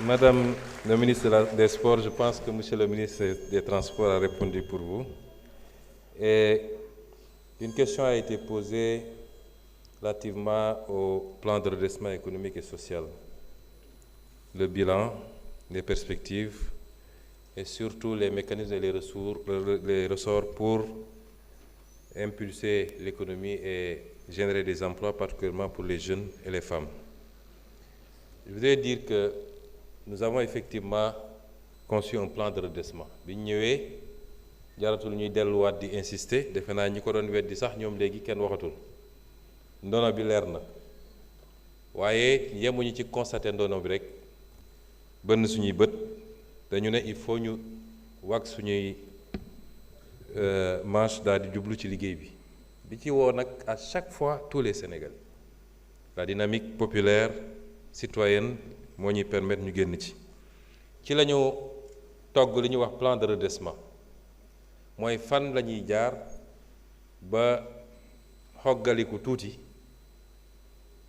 Madame le ministre des Sports, je pense que Monsieur le ministre des Transports a répondu pour vous. Et une question a été posée relativement au plan de redressement économique et social. Le bilan, les perspectives et surtout les mécanismes et les ressorts pour impulser l'économie et générer des emplois, particulièrement pour les jeunes et les femmes. Je voudrais dire que nous avons effectivement conçu un plan de redressement. bi ñu ñëwee jaratul ñuy delluwaat di insister defe naa ñi ko doon weddi sax ñoom léegi kenn waxatul ndono bi leer na waaye yemuñu ci constater ndono bi rek bënn suñuy bët dañu ne il faut ñu wag suñuy manche daal di jublu ci liggéey bi ci woo nag à chaque fois tous les Sénégalais. La dynamique populaire citoyenne moo ñuy permettre ñu génn ci la ñu togg li ñuy wax plan de redressement mooy fan la ñuy jaar ba xoggaliku tuuti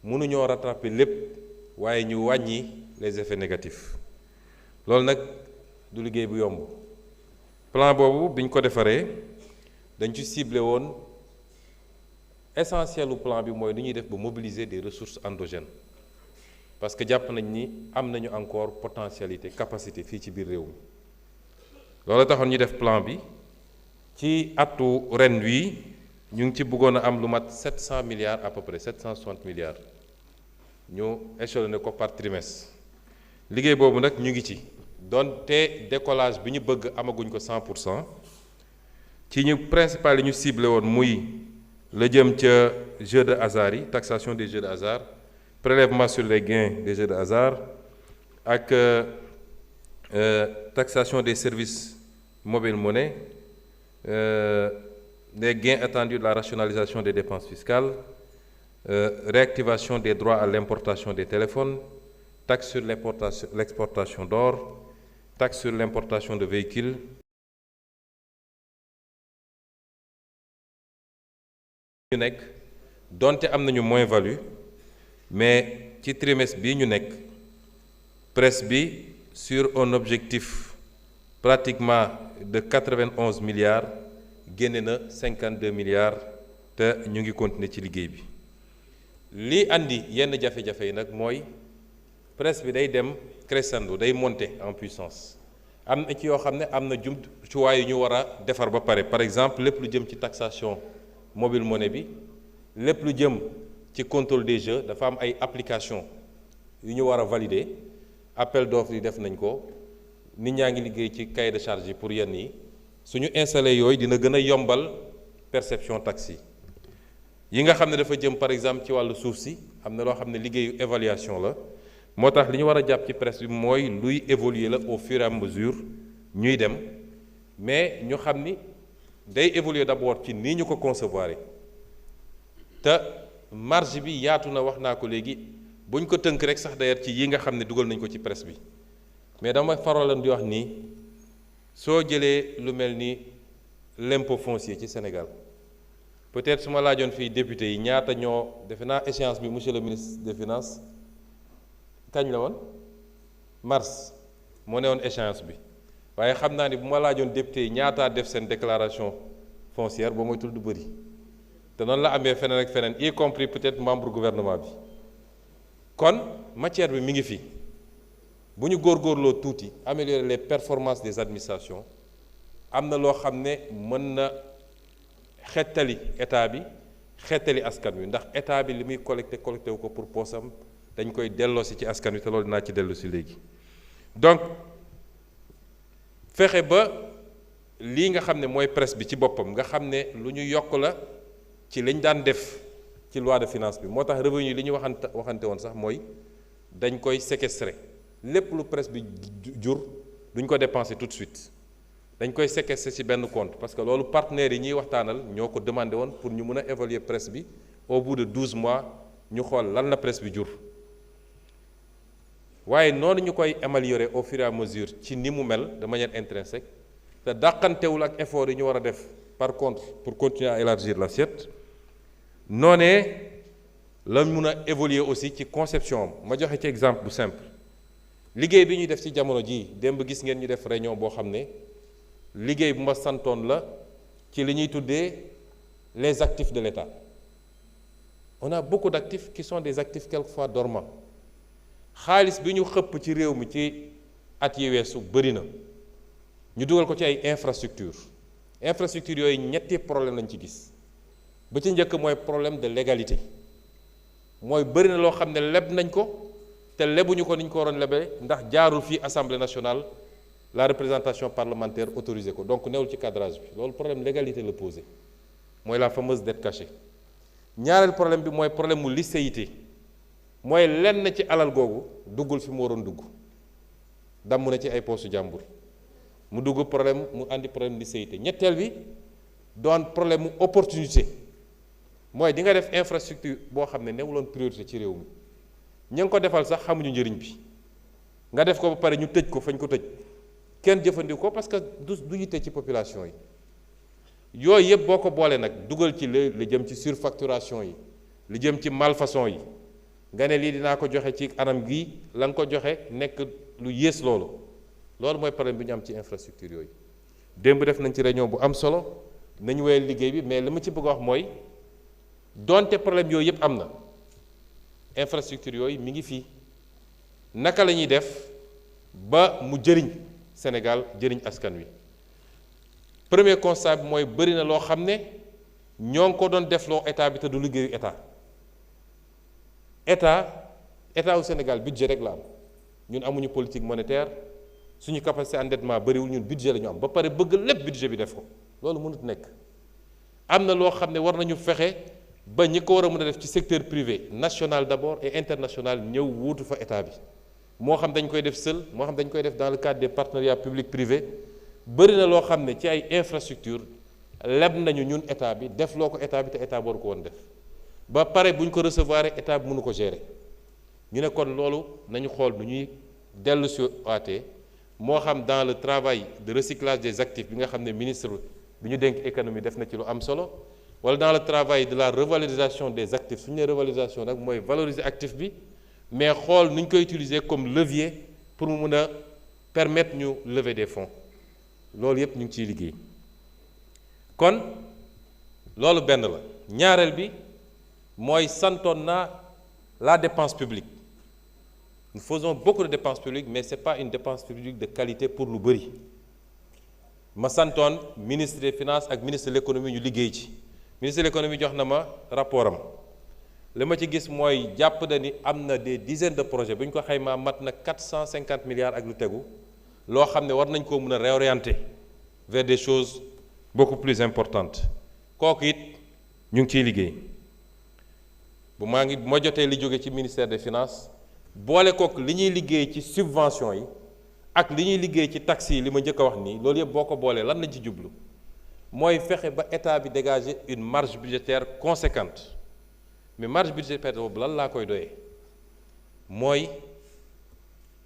mënuñoo rattraper lépp waaye ñu wàññi les effets négatifs loolu nag du liggéey bu yomb plan boobu biñ ko defaree dañ ci ciblé woon essentiel u plan bi mooy ni ñuy def ba mobiliser des ressources endogènes parce que jàpp nañ ni am nañu encore potentialité capacité fii ci biir réew mi loolu taxoon ñu def plan bi ci atu ren wi ñu ngi ci bëggoon a am lu mat 700 milliards à peu près 760 milliards ñu échelonné ko par trimestre liggéey boobu nag ñu ngi ci donte décollage bi ñu bëgg amaguñ ko 100% ci ñu principal yi ñu ciblé woon muy la jëm ca jeu de hasard yi taxation des jeux de hasard prélèvement sur les gains des jeux de hasard ak taxation des services mobile monnaie les gains attendus de la rationalisation des dépenses fiscales réactivation des droits à l'importation des téléphones taxe sur l'exportation d'or taxe sur l'importation de véhicules ñu nekk donte am nañu moins-value mais ci trimestre bii ñu nekk presse bi sur un objectif pratiquement de 91 milliards génne na 52 milliards te ñu ngi continuer ci liggéey bi lii andi yenn jafe-jafe yi nag mooy presse bi day dem crescendo day monter en puissance am na ci yoo xam ne am na jumtuwaay yu ñu war a defar ba pare par exemple lépp lu jëm ci taxation mobile monnaie bi lépp lu jëm ci contrôle des jeux dafa am ay application yu ñu war a valider appel d'offres yi def nañ ko nit ñaa ngi liggéey ci cahier de charge yi pour yenn yi suñu installé yooyu dina gën a yombal perception taxe yi nga xam ne dafa jëm par exemple ci wàllu suuf si am na loo xam ne liggéeyu évaluation la moo tax li ñu war a jàpp ci presse bi mooy luy évoluer la au fur et à mesure ñuy dem mais ñu xam ni day évoluer d'abord ci nii ñu ko concevoir te marge bi yaatu na wax naa ko léegi buñ ko tënk rek sax d'ailleurs ci yi nga xam ne dugal nañ ko ci presse bi mais dama farolan di wax nii soo jëlee lu mel ni l'impôt foncier ci Sénégal peut-être su ma laajoon fii député yi ñaata ñoo defe naa échéance bi monsieur le ministre des finances kañ la woon mars moo ne woon échéance bi waaye xam naa ni bu ma laajoon député yi ñaataa def seen déclaration foncière ba moytul du bëri te noonu la amee feneen ak feneen y compris peut-être membre gouvernement bi kon matière bi mi ngi fi bu ñu góorgóorloo tuuti améliorer les performances des administrations am na loo xam ne mën na xettali état bi xettali askan wi ndax état bi li muy collecté wu ko pour poosam dañ koy delloosi ci askan wi te loolu dinaa ci dellusi léegi donc fexe ba lii nga xam ne mooy presse bi ci boppam nga xam ne lu ñu yokk la ci liñ daan def ci loi de finance bi moo tax revenu li ñu waxante woon sax mooy dañ koy séquestrer lépp lu presse bi jur duñ ko dépenser tout de suite dañ koy séquestrer ci benn compte parce que loolu partenaires yi ñuy waxtaanal ñoo ko demandé woon pour ñu mën a évaluer presse bi au bout de 12 mois ñu xool lan la presse bi jur waaye noonu ñu koy améliorer au fur et à mesure ci ni mu mel de manière intrinsèque te dàqantewul ak effort yi ñu war a def par contre pour continuer à élargir l'assiette noonee lañ mun a évoluer aussi ci conception am ma joxe ci exemple bu simple liggéey bi ñuy def ci jamono jii démb gis ngeen ñu def réunion boo xam ne liggéey bu ma santoon la ci li ñuy tuddee les actifs de l'État. On a beaucoup d'actifs qui sont des actifs quelquefois dormants xaalis bi ñu xëpp ci réew mi ci at yi weesu bëri na ñu dugal ko ci ay infrastructure yooyu ñetti problème lañ ci gis ba ci njëkk mooy problème de légalité mooy bëri na loo xam ne leb nañ ko te lebuñu ko ni ñu ko waroon lebee ndax jaarul fii Assemblée nationale la représentation parlementaire autorisé ko donc newul ci cadrage bi loolu problème légalité la posé mooy la fameuse dette cachée. ñaareel problème bi mooy problème mu licéité mooy lenn ci alal googu duggul fi mu waroon dugg damm na ci ay poosu jàmbur mu dugg problème mu andi problème licéité. ñetteel bi doon problème mu opportunité mooy di nga def infrastructure boo xam ne newuloon priorité ci réew mi ña ngi ko defal sax xamuñu njëriñ bi nga def ko ba pare ñu tëj ko fañ ko tëj kenn jëfandikoo ko parce que du yitte ci population yi. yooyu yëpp boo ko boolee nag dugal ci li jëm ci surfacturation yi li jëm ci malfaçon yi nga ne lii dinaa ko joxe ci anam gi la nga ko joxe nekk lu yées loolu mooy problème bi ñu am ci infrastructure yooyu. démb def nañ ci réunion bu am solo nañu wéyal liggéey bi mais li ma ci bëgg a wax mooy donte problème yooyu yëpp am na infrastructure yooyu mi ngi fii naka la ñuy def ba mu jëriñ Sénégal jëriñ askan wi. premier constat bi mooy bëri na loo xam ne ñoo ngi ko doon defloo état bi te du liggéeyu état wu Sénégal budget rek la am ñun amuñu politique monétaire suñu capacité endettement bëriwul ñun budget la ñu am ba pare bëgg lépp budget bi def ko loolu mënut nekk. am na loo xam ne war nañu fexe ba ñi ko war a mën a def ci secteur privé national d'abord et international ñëw wuutu fa état bi moo xam dañ koy def seul moo xam dañ koy def dans le cadre des partenariats public privé. bëri na loo xam ne ci ay infrastructure leb nañu ñun état bi def loo ko état bi te état waru ko woon def ba pare bu ñu ko recevoir état bi mënu ko gérer ñu ne kon loolu nañu xool nu ñuy dellu si waatee moo xam dans le travail de recyclage des actifs bi nga xam ne ministre bi ñu dénk économie def na ci lu am solo wala dans le travail de la revalorisation des actifs su ñu nee revalorisation nag mooy valoriser actif bi mais xool nu ñu koy utiliser comme levier pour mu mën a permettre ñu lever des fonds. loolu yëpp ñu ngi ciy liggéey kon loolu benn la ñaareel bi mooy santoon naa la dépense publique nous faisons beaucoup de dépenses publiques mais c'est pas une dépense publique de qualité pour lu bëri ma santoon ministre des finances ak ministre de l'économie ñu liggéey ci ministre de l'économie jox na ma rapport am li ma ci gis mooy jàpp na ni am na des dizaines de projets bu ñu ko xaymaa mat na 450 milliards ak lu tegu loo xam ne war nañ koo mën a réorienter vers des choses beaucoup plus importantes kooku it ñu ngi ciy liggéey bu ma jotee li jóge ci ministère des finances boole kooku li ñuy liggéey ci subvention yi ak li ñuy liggéey ci taxes yi li ma njëkk a wax nii loolu yëpp boo ko boolee lan lañ ci jublu mooy fexe ba état bi dégager une marge budgétaire conséquente mais marge budgétaire boobu lan laa koy doyee mooy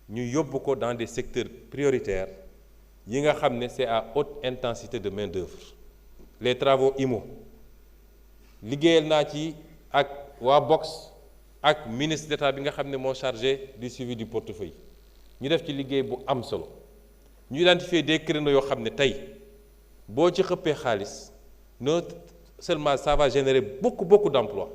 ñu yóbbu ko dans des secteurs prioritaires yi nga xam ne c'est à haute intensité de main-d'œuvre les travaux IMO liggéeyal naa ci ak waa Box ak ministre d'État bi nga xam ne moo chargé du suivi du portefeuille ñu def ci liggéey bu am solo ñu identifier des créneaux yoo xam ne tey boo ci xëppee xaalis non seulement ça va générer beaucoup d'emplois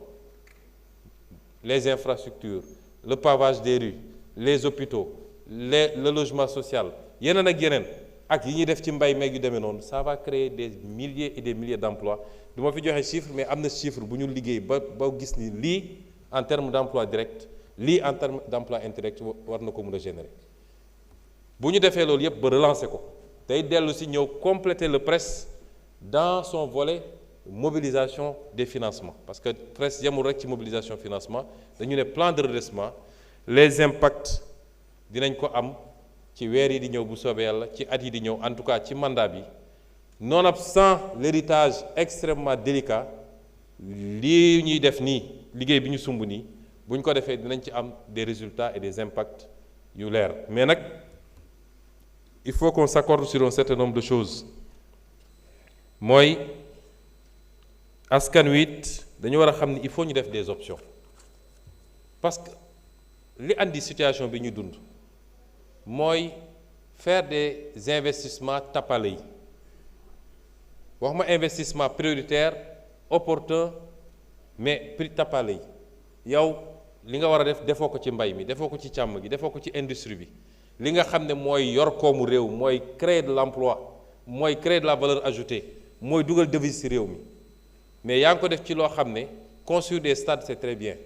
les infrastructures le pavage des rues les hôpitaux le logement social yeneen ak yeneen ak yi ñuy def ci mbay meeg yu demee noonu ça va créer des milliers et des milliers d'emplois du ma fi joxe chiffre mais am na chiffre bu ñu liggéey ba gis ni lii en termes d'emploi direct lii en termes d'emploi indirect war na ko mën a générer bu ñu defee loolu yëpp ba relancer ko tey dellu si ñëw compléter le PRES dans son volet mobilisation des financements parce que PRES yemul rek ci mobilisation financement dañu ne plan de redressement les impacts dinañ ko am ci weer yi di ñëw bu soobee yàlla ci at yi di ñëw en tout cas ci mandat bi nonobstant l'héritage extrêmement délicat lii ñuy def nii liggéey bi ñu sumb nii bu ñu ko defee dinañ ci am des résultats et des impacts yu leer mais nag il faut qu'on s'accorde sur un certain nombre de choses mooy askan wi it dañu war a xam ni il faut ñu def des options parce que li andi situation bi ñu dund mooy faire des investissements tappale yi waxuma investissement prioritaire opportun mais prix tappale yi yow li nga war a def defoo ko ci mbay mi defoo ko ci càmm gi defoo ko ci industrie bi li nga xam ne mooy yor koomu réew mooy créer de l'emploi mooy créer de la valeur ajoutée mooy dugal devise ci réew mi mais yaa ngi ko def ci loo xam ne construire des stades c'est très bien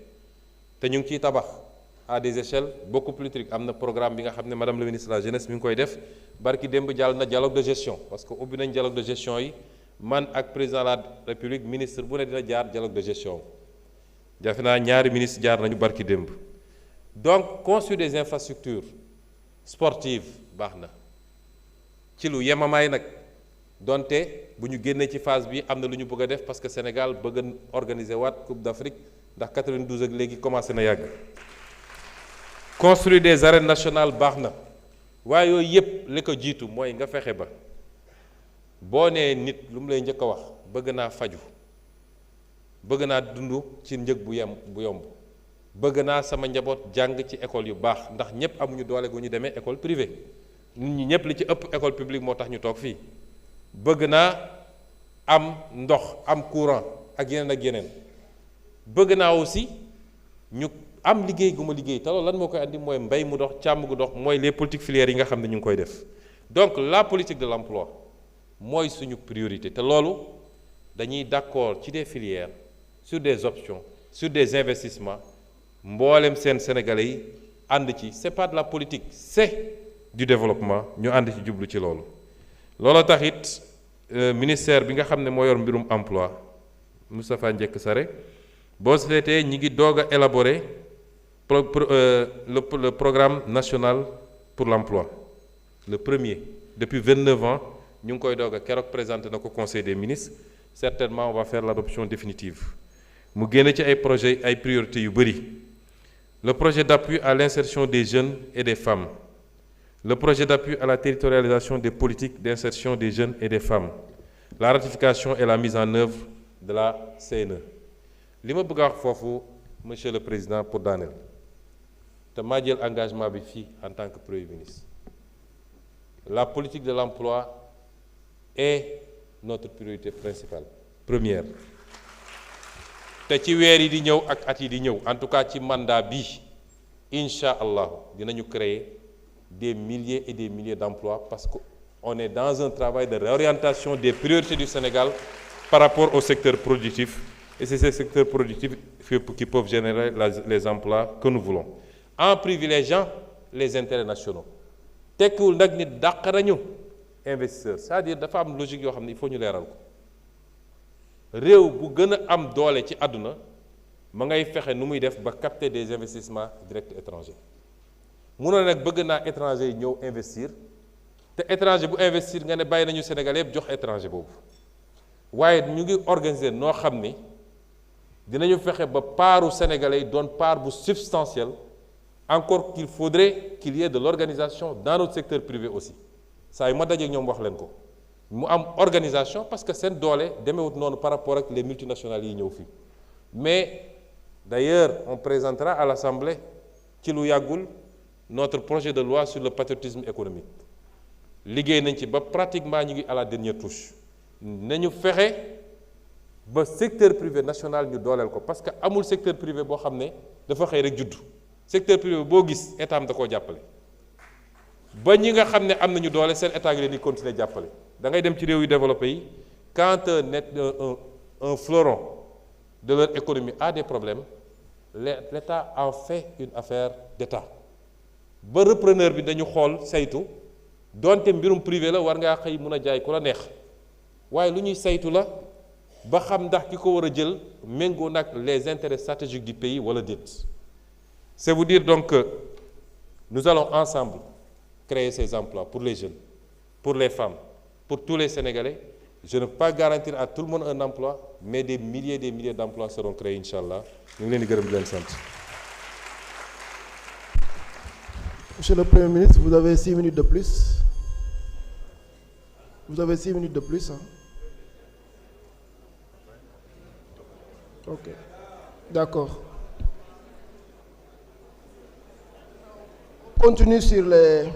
te ñu ngi ciy tabax à des échelles beaucoup plus trucs am na programme bi nga xam ne madame le ministre de la jeunesse mi ngi koy def barki démb jàll na dialogue de gestion parce que ubbi nañ dialogue de gestion yi man ak président de la république ministre bu ne dina jaar dialogue de gestion jafe naa ñaari ministre jaar nañu barki démb donc construire des infrastructures sportives baax na ci lu yemamaay nag donte bu ñu génnee ci phase bi am na lu ñu bëgg a def parce que Sénégal bëgg a organiser waat Coupe d'Afrique ndax 92 ak léegi commencé na yàgg construire des arènes nationales baax na waaye yooyu yépp li ko jiitu mooy nga fexe ba boo nee nit lu mu lay njëkk a wax bëgg naa faju bëgg naa dund ci njëg bu yomb bëgg naa sama njaboot jàng ci école yu baax ndax ñépp amuñu doole gu ñu demee école privée nit ñi ñépp li ci ëpp école publique moo tax ñu toog fii bëgg naa am ndox am courant ak yeneen bëgg naa aussi ñu am liggéey gu ma liggéey te loolu lan moo koy andi mooy mbay mu dox càmm gu dox mooy les politiques filières yi nga xam ne ñu ngi koy def donc la politique de l'emploi mooy suñu priorité te loolu dañuy d'accord ci des filières sur des options sur des investissements mboolem seen sénégalais yi ànd ci c'est pas de la politique c'est du développement ñu ànd ci jublu ci loolu loolu tax it ministère bi nga xam ne moo yor mbirum emploi Moustapha Ndiek Sarré boo seetee ñi ngi doog a élaborer le programme national pour l'emploi le premier depuis 29 ans ñu ngi koy doog a keroog présenté na ko conseil des ministres certainement on va faire l'adoption définitive mu génne ci ay projets ay priorités yu bëri le projet d'appui à l'insertion des jeunes et des femmes le projet d'appui à la territorialisation des politiques d'insertion des jeunes et des femmes la ratification et la mise en œuvre de la CNE li ma bëgg a wax foofu monsieur le président pour daaneel te maa jël engagement bi fii en tant que premier ministre la politique de l'emploi est notre priorité principale première te ci weer yi di ñëw ak at yi di ñëw en tout cas ci mandat bi incha allah dinañu créer des milliers et des milliers d'emplois parce que on est dans un travail de réorientation des priorités du Sénégal par rapport au secteur productif et c'est ces secteurs productifs qui peuvent générer les emplois que nous voulons en privilégiant les intérêts nationaux tekkiwul nag nit dàq nañu investisseur c'est-à-dire dafa am logique yoo xam ne il faut ñu leeral ko réew bu gën a am doole ci àdduna ma ngay fexe nu muy def ba capter des investissements directs étrangers munoo nag bëgg naa étranger yi ñëw investir te étranger bu investir nga ne bàyyi nañu Sénégal yëpp jox étranger boobu waaye ñu ngi organiser noo xam ni dinañu fexe ba paaru sénégalais yi doon part bu substantielle encore qu'il faudrait qu'il y ait de l'organisation dans notre secteur privé aussi saa yu ma dajeek ñoom wax leen ko mu am organisation parce que seen doole demeewut noonu par rapport ak les multinationales yi ñëw fii mais d'ailleurs on présentera à l'Assemblée ci lu yàggul notre projet de loi sur le patriotisme économique liggéey nañ ci ba pratiquement ñu ngi à la dernière touche nañu fexe ba secteur privé national ñu dooleel ko parce que amul secteur privé boo xam ne dafa xëy rek juddu secteur privé boo gis état am da koo jàppale ba ñi nga xam ne am nañu doole seen état ngi leen di continuer jàppale da ngay dem ci réew yu développé yi quand un fleuron de leur économie a des problèmes l'État en fait une affaire d'État ba repreneur bi dañu xool saytu donte mbirum privé la war ngaa xëy mun a jaay ku la neex waaye lu ñuy saytu la ba xam ndax ki ko war a jël méngoo nag les intérêts stratégiques du pays wala déet c'est vous dire donc que nous allons ensemble créer ces emplois pour les jeunes pour les femmes pour tous les Sénégalais je ne peux pas garantir à tout le monde un emploi mais des milliers d'emplois seront créés incha allah ñu ngi leen di gërëm di leen sant. Monsieur le Premier ministre, vous avez 6 minutes de plus. Vous avez 6 minutes de plus, hein? Ok. D'accord. On continue sur les